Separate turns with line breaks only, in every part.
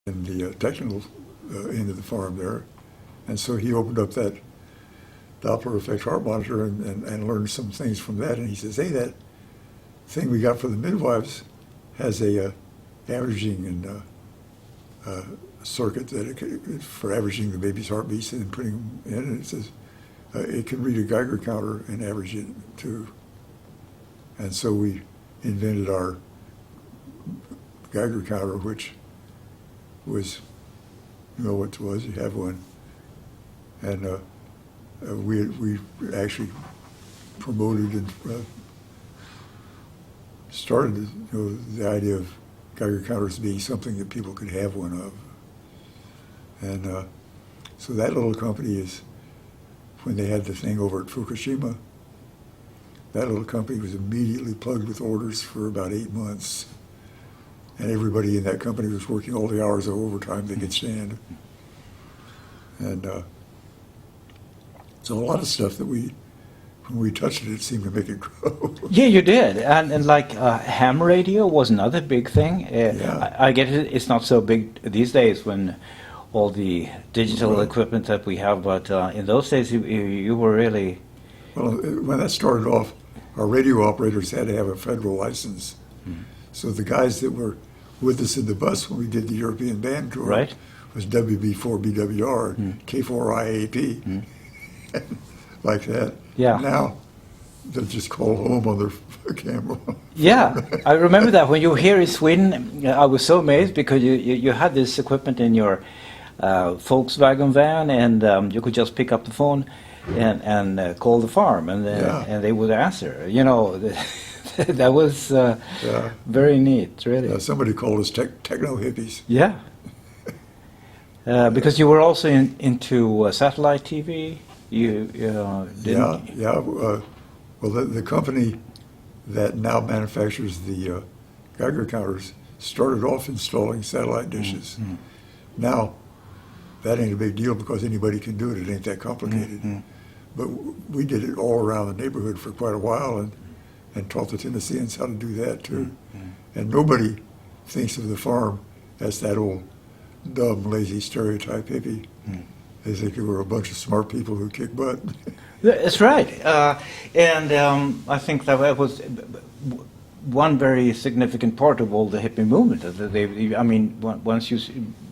in the technical end of the farm there. And so he opened up that Doppler effect heart monitor and learned some things from that. And he says, hey, that thing we got for the midwives has a averaging and circuit that for averaging the baby's heartbeats and putting them in. And it says it can read a Geiger counter and average it too. And so we invented our Geiger counter, which was, you know what it was, you have one. And we actually promoted and started the idea of Geiger counters being something that people could have one of. And so that little company is, when they had the thing over at Fukushima, that little company was immediately plugged with orders for about 8 months. And everybody in that company was working all the hours of overtime they could stand. And so a lot of stuff that when we touched it, it seemed to make it grow.
Yeah, you did. And like ham radio was another big thing.
Yeah.
I get it, it's not so big these days when all the digital equipment that we have, but in those days you were really...
Well, when that started off, our radio operators had to have a federal license. So the guys that were with us in the bus when we did the European band tour was WB4BWR, K4IAP, like that.
Yeah.
Now, they'll just call home on their camera.
Yeah, I remember that when you were here in Sweden, I was so amazed because you had this equipment in your Volkswagen van, and you could just pick up the phone and call the farm, and they would answer. You know, that was very neat, really.
Somebody called us techno hippies.
Yeah. Because you were also into satellite TV. You didn't.
Yeah. Well, the company that now manufactures the Geiger counters started off installing satellite dishes. Now, that ain't a big deal because anybody can do it. It ain't that complicated. But we did it all around the neighborhood for quite a while and taught the Tennesseans how to do that too. And nobody thinks of the farm as that old, dumb, lazy stereotype hippie. They think we were a bunch of smart people who kick butt.
That's right. And I think that was one very significant part of all the hippie movement. I mean, once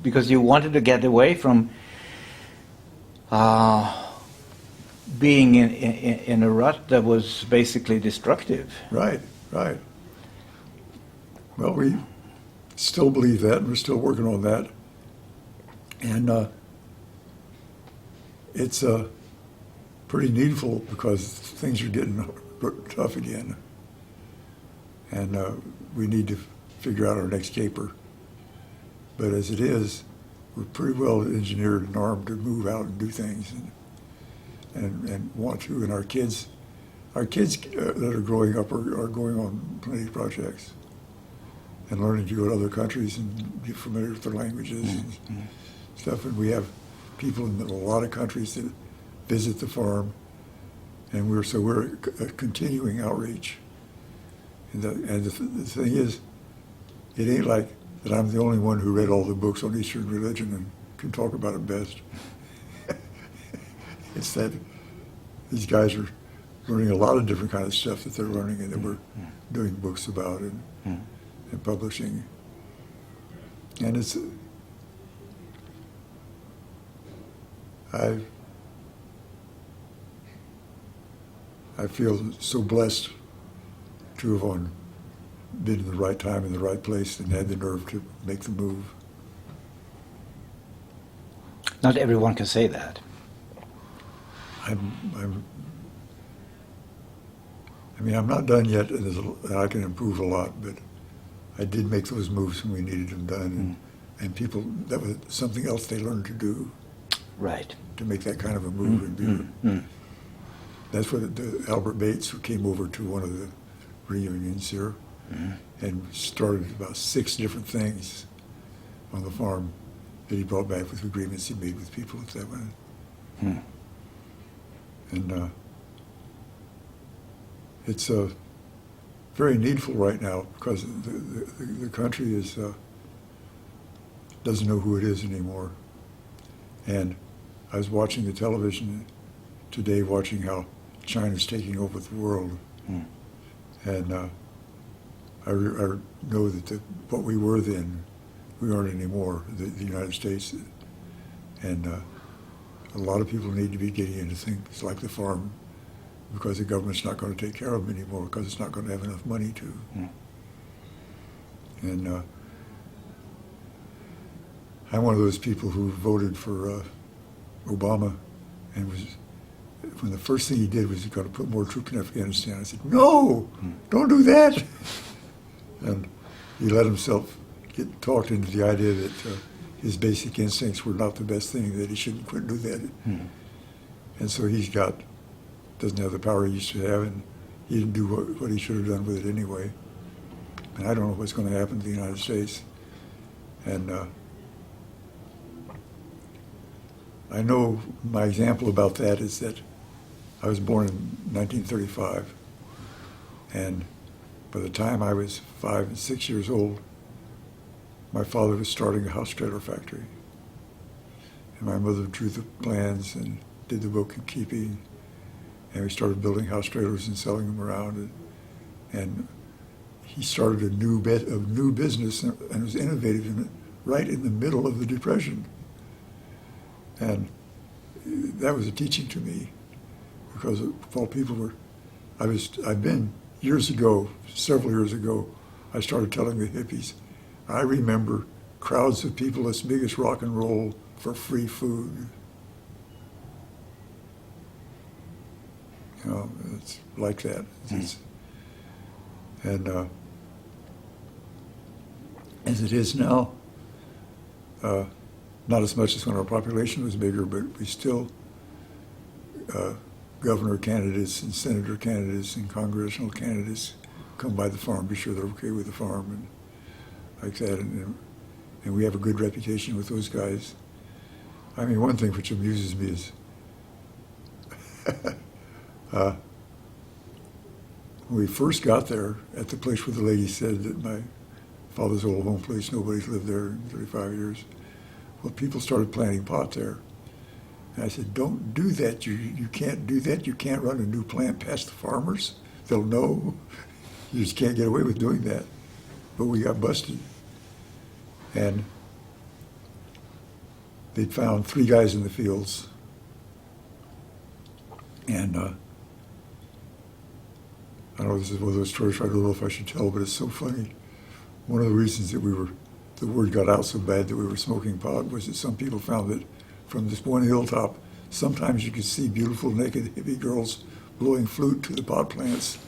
because you wanted to get away from being in a rut that was basically destructive.
Right. Well, we still believe that, and we're still working on that. And it's pretty needful because things are getting tough again. And we need to figure out our next caper. But as it is, we're pretty well engineered and armed to move out and do things and want to. And our kids that are growing up are going on plenty of projects and learning to go to other countries and get familiar with their languages and stuff. And we have people in a lot of countries that visit the farm, and we're continuing outreach. And the thing is, it ain't like that I'm the only one who read all the books on Eastern religion and can talk about it best. It's that these guys are learning a lot of different kind of stuff that they're learning and that we're doing books about and publishing. And it's I feel so blessed to have been in the right time in the right place and had the nerve to make the move.
Not everyone can say that.
I'm not done yet, and I can improve a lot, but I did make those moves when we needed them done, and people, that was something else they learned to do.
Right.
To make that kind of a move and do it. That's what Albert Bates, who came over to one of the reunions here and started about 6 different things on the farm that he brought back with agreements he made with people at that one. And it's very needful right now because the country is doesn't know who it is anymore. And I was watching the television today, watching how China's taking over the world.
Mm.
And I know that what we were then, we aren't anymore, the United States. And a lot of people need to be getting into things like the farm, because the government's not going to take care of them anymore, because it's not going to have enough money to.
Mm.
And I'm one of those people who voted for Obama, and when the first thing he did was he got to put more troops in Afghanistan. I said, no, don't do that. And he let himself get talked into the idea that his basic instincts were not the best thing, that he shouldn't quit do that.
Mm.
And so doesn't have the power he used to have, and he didn't do what he should have done with it anyway. And I don't know what's going to happen to the United States. And I know my example about that is that I was born in 1935, and by the time I was 5 and 6 years old, my father was starting a house trailer factory. And my mother drew the plans and did the bookkeeping, and we started building house trailers and selling them around. And he started a new business and was innovative in it right in the middle of the Depression. And that was a teaching to me, because while people were, I've been years ago, several years ago, I started telling the hippies, I remember crowds of people as big as rock and roll for free food. You know, it's like that. And as it is now, not as much as when our population was bigger, but we still, governor candidates and senator candidates and congressional candidates come by the farm, be sure they're okay with the farm and like that. And we have a good reputation with those guys. I mean, one thing which amuses me is when we first got there, at the place where the lady said that my father's old home place, nobody's lived there in 35 years, well, people started planting pot there. And I said, don't do that. You can't do that. You can't run a new plant past the farmers. They'll know. You just can't get away with doing that. But we got busted. And they'd found 3 guys in the fields. And I don't know, this is one of those stories I don't know if I should tell, but it's so funny. One of the reasons that the word got out so bad that we were smoking pot was that some people found that from this one hilltop, sometimes you could see beautiful naked hippie girls blowing flute to the pot plants.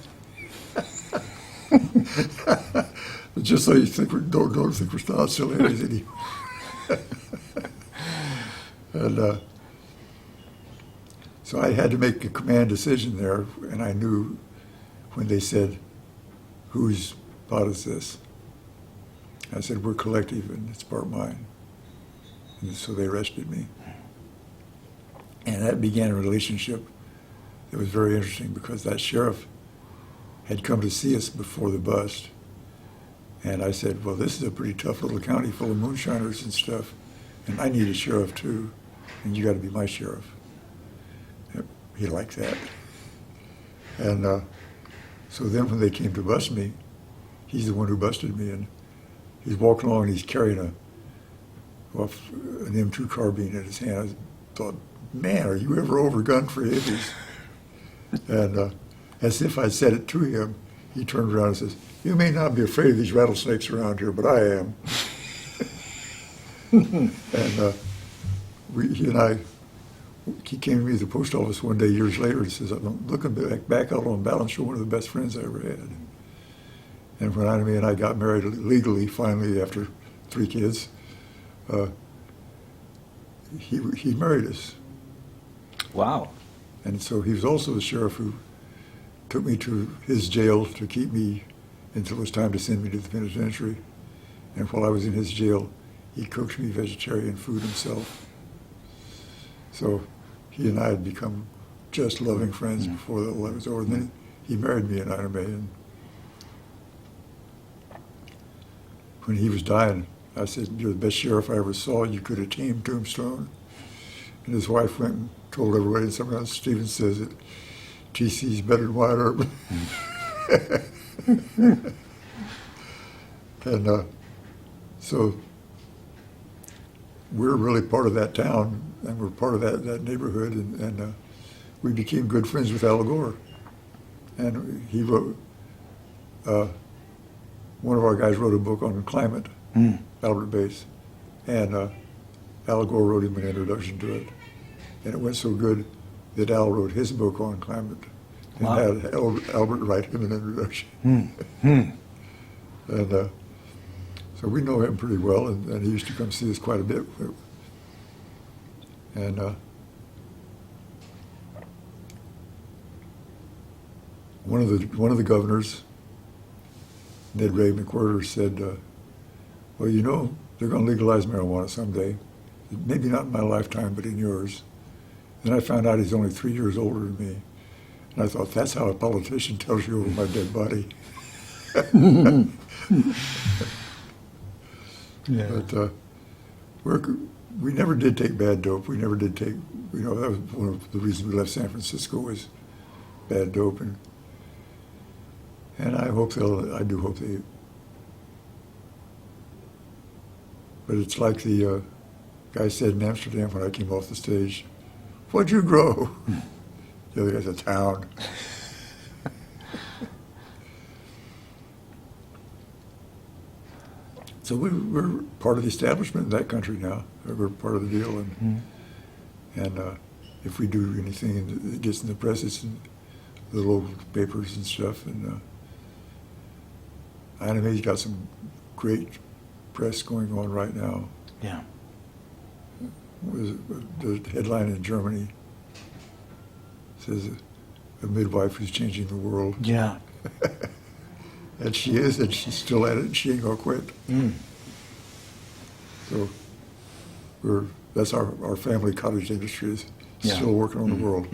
Just so you think don't think we're not silly anymore. And so I had to make a command decision there, and I knew when they said, whose pot is this? I said, we're collective and it's part mine. And so they arrested me. And that began a relationship that was very interesting, because that sheriff had come to see us before the bust. And I said, well, this is a pretty tough little county full of moonshiners and stuff, and I need a sheriff too, and you got to be my sheriff. He liked that. And so then when they came to bust me, he's the one who busted me, and he's walking along and he's carrying an M2 carbine in his hand. I thought, man, are you ever overgunned for hippies? And as if I said it to him, he turned around and says, you may not be afraid of these rattlesnakes around here, but I am. And he came to me at the post office one day years later and says, I'm looking back out on balance, you're one of the best friends I ever had. And when Amy and I got married legally, finally, after 3 kids, he married us.
Wow.
And so he was also the sheriff who took me to his jail to keep me until it was time to send me to the penitentiary. And while I was in his jail, he cooked me vegetarian food himself. So he and I had become just loving friends before all that was over. And then he married me in Ina May. And when he was dying, I said, "You're the best sheriff I ever saw. You could have tamed Tombstone." And his wife went and told everybody, and sometimes Stevens says that TC's better than Wyatt Earp. And so we're really part of that town, and we're part of that neighborhood, and we became good friends with Al Gore. And he wrote, one of our guys wrote a book on climate, Albert Bass, and Al Gore wrote him an introduction to it. And it went so good that Al wrote his book on climate and had Albert write him an introduction. And so we know him pretty well, and he used to come see us quite a bit. And one of the governors, Ned Ray McWhirter, said, "Well, you know, they're going to legalize marijuana someday. Maybe not in my lifetime, but in yours." Then I found out he's only 3 years older than me. And I thought, that's how a politician tells you over my dead body.
Yeah.
But we never did take bad dope. We never did take, that was one of the reasons we left San Francisco was bad dope. And I do hope they, but it's like the guy said in Amsterdam when I came off the stage, "What'd you grow?" The other guy said, "Town." So we're part of the establishment in that country now. We're part of the deal, and if we do anything and it gets in the press, it's in the local papers and stuff. And Anime's got some great press going on right now.
Yeah.
The headline in Germany says a midwife who's changing the world.
Yeah.
And she is, and she's still at it, and she ain't gonna quit. So that's our family cottage industry is still working on the world.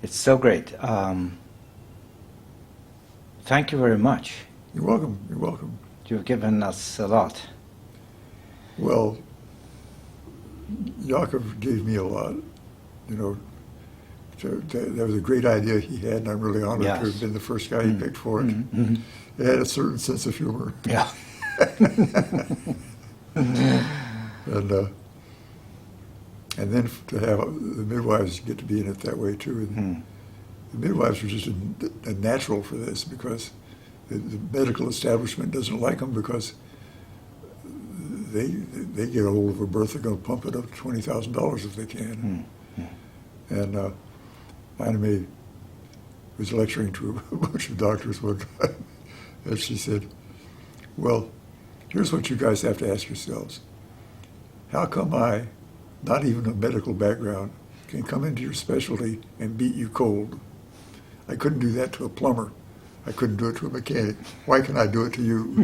It's so great. Thank you very much.
You're welcome. You're welcome.
You've given us a lot.
Well, Yakov gave me a lot. That was a great idea he had, and I'm really honored to have been the first guy he picked for it. It had a certain sense of humor.
Yeah.
And then to have the midwives get to be in it that way too. And the midwives are just a natural for this because the medical establishment doesn't like them because they get a hold of a birth, they're going to pump it up to $20,000 if they can. And Anime was lecturing to a bunch of doctors one time, and she said, "Well, here's what you guys have to ask yourselves. How come I, not even a medical background, can come into your specialty and beat you cold? I couldn't do that to a plumber. I couldn't do it to a mechanic. Why can I do it to you?"